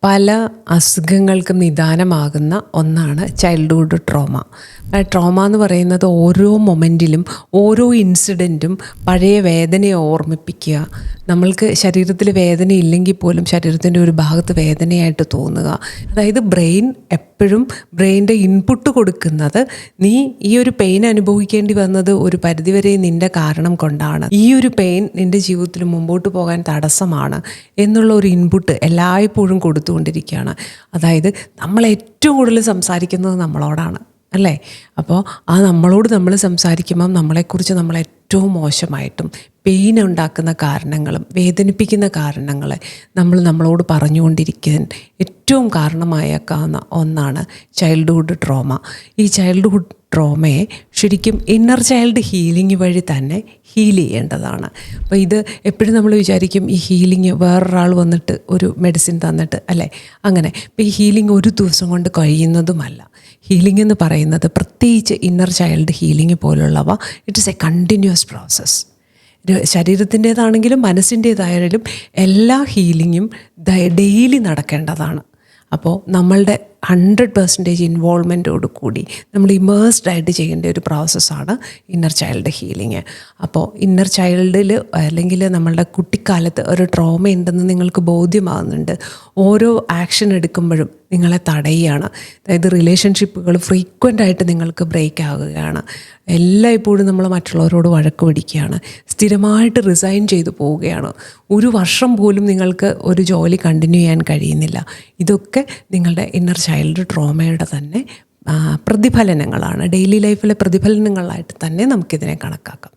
പല അസുഖങ്ങൾക്കും നിദാനമാകുന്ന ഒന്നാണ് ചൈൽഡ്ഹുഡ് ട്രോമ. ട്രോമ എന്ന് പറയുന്നത് ഓരോ മൊമെൻറ്റിലും ഓരോ ഇൻസിഡൻറ്റും പഴയ വേദനയെ ഓർമ്മിപ്പിക്കുക. നമ്മൾക്ക് ശരീരത്തിൽ വേദന ഇല്ലെങ്കിൽ പോലും ശരീരത്തിൻ്റെ ഒരു ഭാഗത്ത് വേദനയായിട്ട് തോന്നുക. അതായത് ബ്രെയിൻ എപ്പോഴും ബ്രെയിൻ്റെ ഇൻപുട്ട് കൊടുക്കുന്നത് നീ ഈ ഒരു പെയിൻ അനുഭവിക്കേണ്ടി വന്നത് ഒരു പരിധിവരെ നിൻ്റെ കാരണം കൊണ്ടാണ്, ഈ ഒരു പെയിൻ നിൻ്റെ ജീവിതത്തിൽ മുമ്പോട്ട് പോകാൻ തടസ്സമാണ് എന്നുള്ള ഒരു ഇൻപുട്ട് എല്ലായ്പ്പോഴും കൊടുത്തുകൊണ്ടിരിക്കുകയാണ്. അതായത് നമ്മൾ ഏറ്റവും കൂടുതൽ സംസാരിക്കുന്നത് നമ്മളോടാണ്, അല്ലേ? അപ്പോൾ ആ നമ്മളോട് നമ്മൾ സംസാരിക്കുമ്പം നമ്മളെക്കുറിച്ച് നമ്മൾ ഏറ്റവും മോശമായിട്ടും പെയിൻ ഉണ്ടാക്കുന്ന കാരണങ്ങളും വേദനിപ്പിക്കുന്ന കാരണങ്ങളെ നമ്മളോട് പറഞ്ഞുകൊണ്ടിരിക്കാൻ ഏറ്റവും കാരണമായേക്കാവുന്ന ഒന്നാണ് ചൈൽഡ്ഹുഡ് ട്രോമ. ഈ ചൈൽഡ്ഹുഡ് ട്രോമയെ ശരിക്കും ഇന്നർ ചൈൽഡ് ഹീലിംഗ് വഴി തന്നെ ഹീൽ ചെയ്യേണ്ടതാണ്. അപ്പോൾ ഇത് എപ്പോഴും നമ്മൾ വിചാരിക്കും ഈ ഹീലിംഗ് വേറൊരാൾ വന്നിട്ട് ഒരു മെഡിസിൻ തന്നിട്ട്, അല്ലേ? അങ്ങനെ ഇപ്പോൾ ഈ ഹീലിംഗ് ഒരു ദിവസം കൊണ്ട് കഴിയുന്നതുമല്ല. ഹീലിംഗ് എന്ന് പറയുന്നത്, പ്രത്യേകിച്ച് ഇന്നർ ചൈൽഡ് ഹീലിംഗ് പോലുള്ളവ, it is a continuous process. ശരീരത്തിൻ്റേതാണെങ്കിലും മനസ്സിൻ്റേതായാലും എല്ലാ ഹീലിങ്ങും ഡെയിലി നടക്കേണ്ടതാണ്. അപ്പോൾ നമ്മളുടെ 100% ഇൻവോൾവ്മെൻറ്റോട് കൂടി നമ്മൾ ഇമേഴ്സ്ഡ് ആയിട്ട് ചെയ്യേണ്ട ഒരു പ്രോസസ്സാണ് ഇന്നർ ചൈൽഡ് ഹീലിംഗ്. അപ്പോൾ ഇന്നർ ചൈൽഡിൽ അല്ലെങ്കിൽ നമ്മളുടെ കുട്ടിക്കാലത്ത് ഒരു ട്രോമ ഉണ്ടെന്ന് നിങ്ങൾക്ക് ബോധ്യമാകുന്നുണ്ട്. ഓരോ ആക്ഷൻ എടുക്കുമ്പോഴും നിങ്ങളെ തടയുകയാണ്. അതായത് റിലേഷൻഷിപ്പുകൾ ഫ്രീക്വൻ്റായിട്ട് നിങ്ങൾക്ക് ബ്രേക്ക് ആകുകയാണ്. എല്ലായ്പ്പോഴും നമ്മൾ മറ്റുള്ളവരോട് വഴക്ക് പിടിക്കുകയാണ്. സ്ഥിരമായിട്ട് റിസൈൻ ചെയ്തു പോവുകയാണ്. ഒരു വർഷം പോലും നിങ്ങൾക്ക് ഒരു ജോലി കണ്ടിന്യൂ ചെയ്യാൻ കഴിയുന്നില്ല. ഇതൊക്കെ നിങ്ങളുടെ ഇന്നർ ചൈൽഡ് ട്രോമയുടെ തന്നെ പ്രതിഫലനങ്ങളാണ്. ഡെയിലി ലൈഫിലെ പ്രതിഫലനങ്ങളായിട്ട് തന്നെ നമുക്കിതിനെ കണക്കാക്കാം.